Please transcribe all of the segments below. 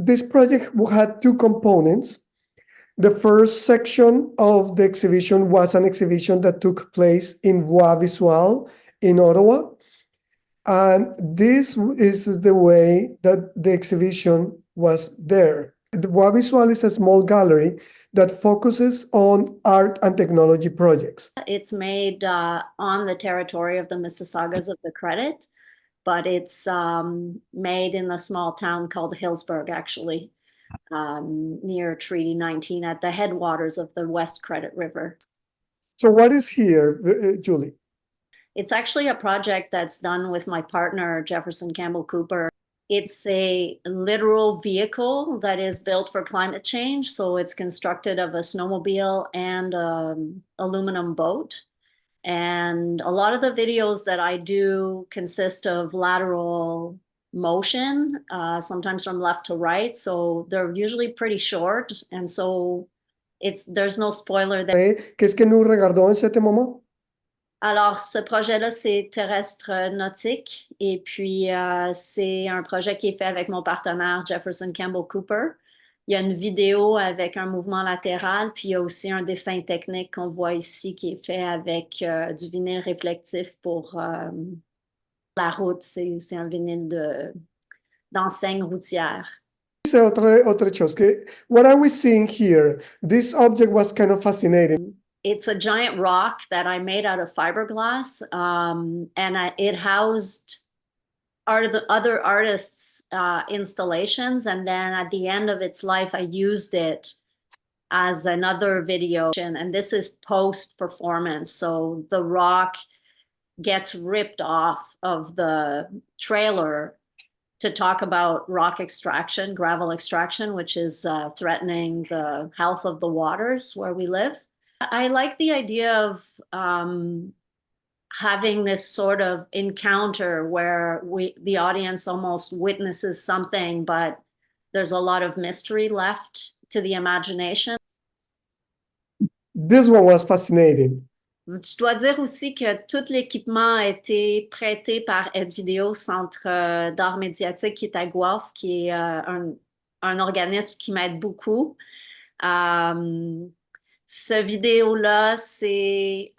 this project had two components. The first section of the exhibition was an exhibition that took place in Voix Visuelle in Ottawa. And this is the way that the exhibition was there. The Voix Visuelle is a small gallery that focuses on art and technology projects. It's made on the territory of the Mississaugas of the Credit, but it's made in a small town called Hillsburg, actually, near Treaty 19 at the headwaters of the West Credit River. So what is here, Julie? It's actually a project that's done with my partner, Jefferson Campbell Cooper. It's a literal vehicle that is built for climate change. So it's constructed of a snowmobile and aluminum boat. And a lot of the videos that I do consist of lateral motion, sometimes from left to right. So they're usually pretty short. And so there's no spoiler there. Qu'est-ce que nous regardons en ce moment? Alors, ce projet-là, c'est terrestre nautique. Et puis, c'est un projet qui est fait avec mon partenaire Jefferson Campbell Cooper. Il y a une vidéo avec un mouvement latéral, puis il y a aussi un dessin technique qu'on voit ici qui est fait avec du vinyle réflectif pour la route. C'est un vinyle d'enseigne routière. C'est autre chose. What are we seeing here? This object was kind of fascinating. It's a giant rock that I made out of fiberglass, and it housed other artists' installations. And then at the end of its life, I used it as another video. And this is post-performance. So the rock gets ripped off of the trailer to talk about rock extraction, gravel extraction, which is threatening the health of the waters where we live. I like the idea of having this sort of encounter where the audience almost witnesses something, but there's a lot of mystery left to the imagination. This one was fascinating. Je dois dire aussi que tout l'équipement a été prêté par Aide Vidéo, Centre d'art médiatique qui est à Guelph, qui est un organisme qui m'aide beaucoup. Ce vidéo-là, c'est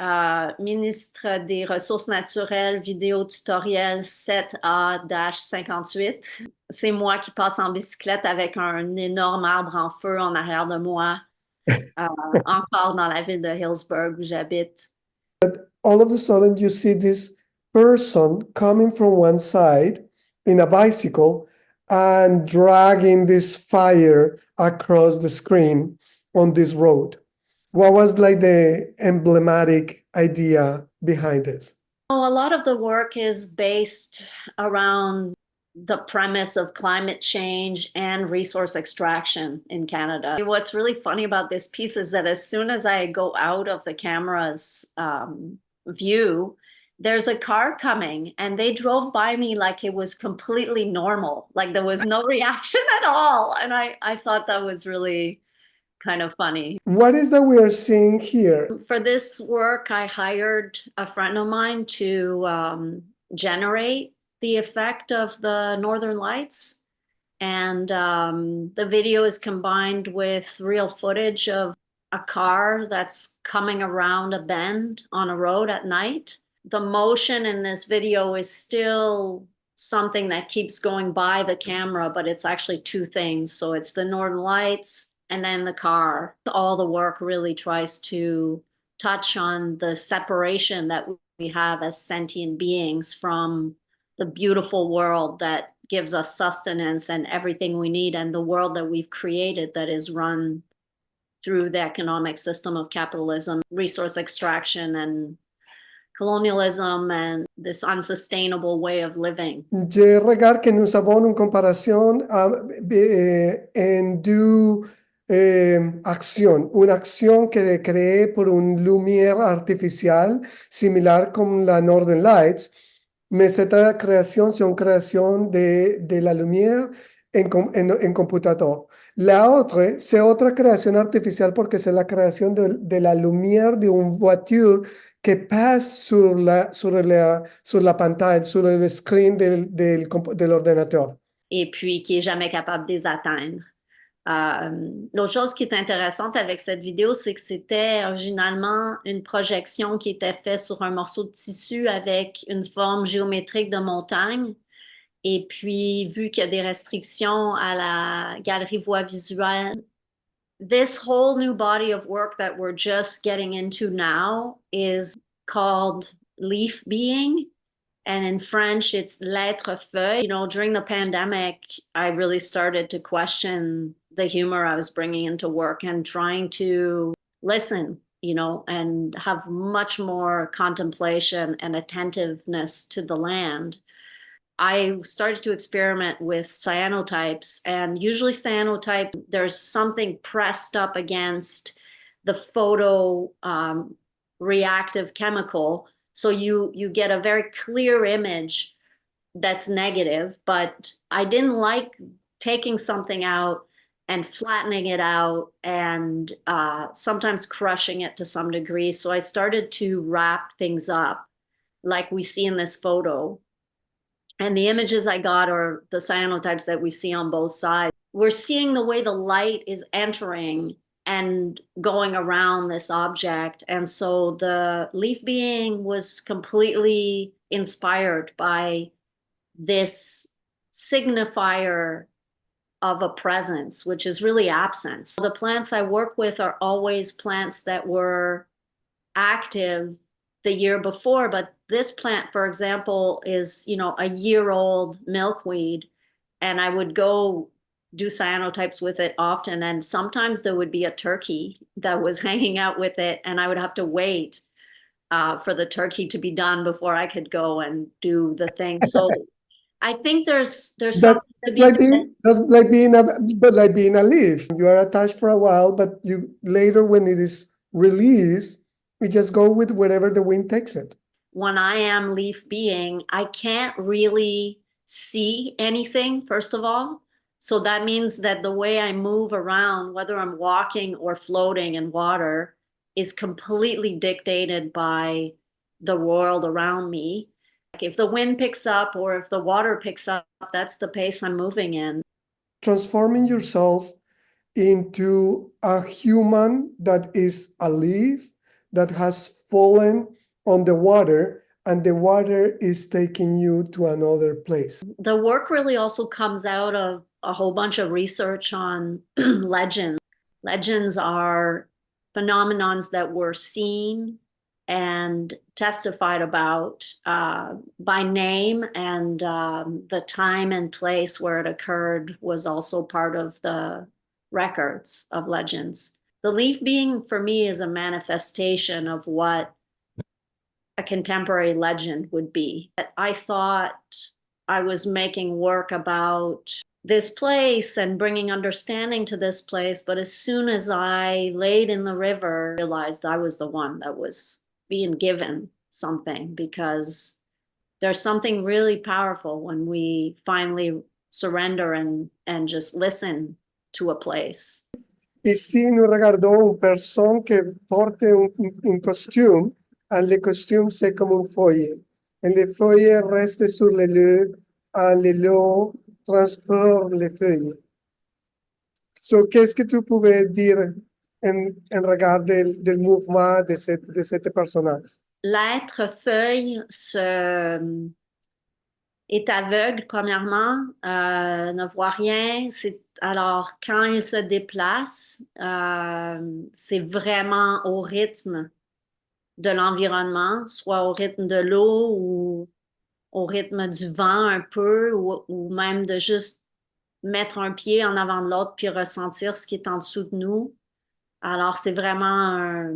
ministre des Ressources naturelles, vidéo tutoriel 7A-58. C'est moi qui passe en bicyclette avec un énorme arbre en feu en arrière de moi, encore dans la ville de Hillsburg où j'habite. All of a sudden, you see this person coming from one side in a bicycle and dragging this fire across the screen on this road. What was like the emblematic idea behind this? Oh, a lot of the work is based around the premise of climate change and resource extraction in Canada. What's really funny about this piece is that as soon as I go out of the camera's view, there's a car coming and they drove by me like it was completely normal. Like there was no reaction at all. And I thought that was really kind of funny. What is that we are seeing here? For this work, I hired a friend of mine to generate the effect of the Northern Lights. And the video is combined with real footage of a car that's coming around a bend on a road at night. The motion in this video is still something that keeps going by the camera, but it's actually two things. So it's the Northern Lights and then the car. All the work really tries to touch on the separation that we have as sentient beings from the beautiful world that gives us sustenance and everything we need, and the world that we've created that is run through the economic system of capitalism, resource extraction, and colonialism, and this unsustainable way of living. Je regarde que nous avons une comparaison en deux actions. Une action que est créée por une lumière artificielle, similar comme la Northern Lights, mais cette création, c'est une création de la lumière en computador. La otra, c'est otra creación artificial porque c'est la creación de la lumière d'une voiture que passe sur la pantalla, sur le screen del ordinateur. et puis qui est jamais capable de les atteindre. L'autre chose qui est intéressante avec cette vidéo, c'est que c'était originalement une projection qui était faite sur un morceau de tissu avec une forme géométrique de montagne. Et puis, vu qu'il y a des restrictions à la galerie Voix Visuelle, this whole new body of work that we're just getting into now is called leaf being. And in French, it's l'être feuille. You know, during the pandemic, I really started to question the humor I was bringing into work and trying to listen, you know, and have much more contemplation and attentiveness to the land. I started to experiment with cyanotypes, and usually cyanotype, there's something pressed up against the photo reactive chemical. So you get a very clear image that's negative, but I didn't like taking something out and flattening it out and sometimes crushing it to some degree. So I started to wrap things up like we see in this photo. And the images I got are the cyanotypes that we see on both sides. We're seeing the way the light is entering and going around this object. And so the leaf being was completely inspired by this signifier of a presence, which is really absence. The plants I work with are always plants that were active the year before, but this plant, for example, is, you know, a year-old milkweed, and I would go do cyanotypes with it often, and sometimes there would be a turkey that was hanging out with it, and I would have to wait for the turkey to be done before I could go and do the thing. So I think there's That's something to be like said. like being a leaf. You are attached for a while, but you later, when it is released, you just go with wherever the wind takes it. When I am leaf being, I can't really see anything, first of all. So that means that the way I move around, whether I'm walking or floating in water, is completely dictated by the world around me. Like if the wind picks up or if the water picks up, that's the pace I'm moving in. Transforming yourself into a human that is a leaf that has fallen on the water, and the water is taking you to another place. The work really also comes out of a whole bunch of research on legends. Legends are phenomenons that were seen and testified about by name, and the time and place where it occurred was also part of the records of legends. The leaf being, for me, is a manifestation of what a contemporary legend would be. I thought I was making work about this place and bringing understanding to this place, but as soon as I laid in the river, I realized I was the one that was being given something, because there's something really powerful when we finally surrender and just listen to a place. Ici, nous regardons une personne qui porte un costume, et le costume, c'est comme une feuille. Et les feuilles restent sur le lieu, et le lieu transporte les feuilles. So, qu'est-ce que tu pouvais dire en regard del mouvement de cette personnage? L'être feuille est aveugle, premièrement, ne voit rien. Alors, quand il se déplace, c'est vraiment au rythme de l'environnement, soit au rythme de l'eau ou au rythme du vent un peu, ou même de juste mettre un pied en avant de l'autre puis ressentir ce qui est en dessous de nous. Alors, c'est vraiment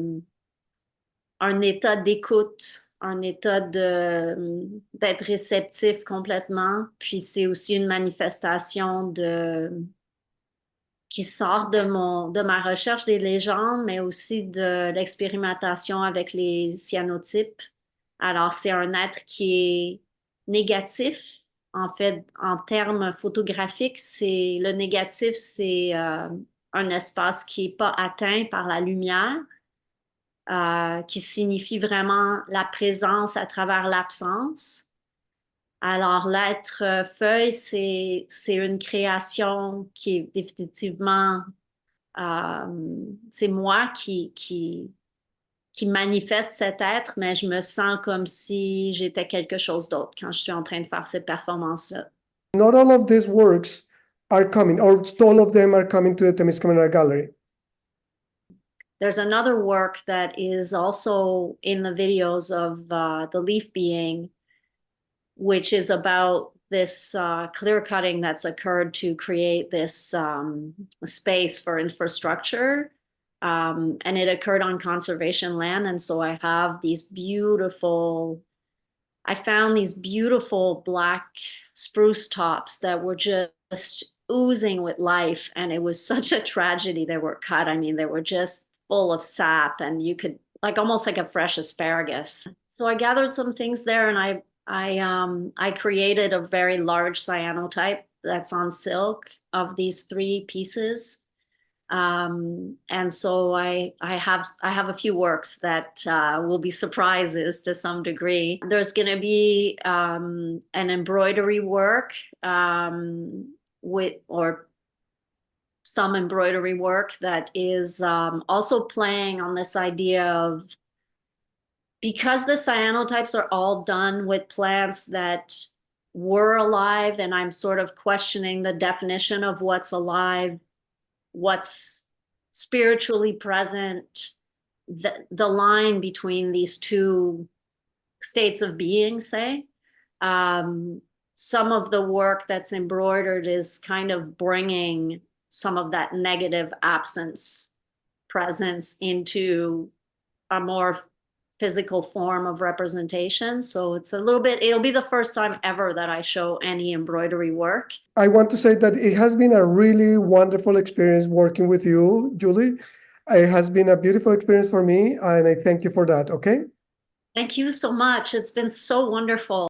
un état d'écoute, un état d'être réceptif complètement. Puis c'est aussi une manifestation qui sort de ma recherche des légendes, mais aussi de l'expérimentation avec les cyanotypes. Alors, c'est un être qui est négatif. En fait, en termes photographiques, le négatif, c'est un espace qui n'est pas atteint par la lumière. Qui signifie vraiment la présence à travers l'absence. Alors, l'être feuille, c'est une création qui est définitivement, c'est moi qui manifeste cet être, mais je me sens comme si j'étais quelque chose d'autre quand je suis en train de faire cette performance-là. Not all of these works are coming, or all of them are coming to the Temiskaming Art Gallery. There's another work that is also in the videos of the leaf being, which is about this clear cutting that's occurred to create this space for infrastructure. And it occurred on conservation land. And so I have I found these beautiful black spruce tops that were just oozing with life. And it was such a tragedy they were cut. I mean, they were just full of sap, and you could almost like a fresh asparagus. So I gathered some things there, and I created a very large cyanotype that's on silk of these 3 pieces. And so I have a few works that will be surprises to some degree. There's going to be an embroidery work or some embroidery work that is also playing on this idea of, because the cyanotypes are all done with plants that were alive, and I'm sort of questioning the definition of what's alive, what's spiritually present, the line between these 2 states of being, say. Some of the work that's embroidered is kind of bringing some of that negative absence presence into a more physical form of representation. So it'll be the first time ever that I show any embroidery work. I want to say that it has been a really wonderful experience working with you, Julie. It has been a beautiful experience for me, and I thank you for that, okay? Thank you so much. It's been so wonderful.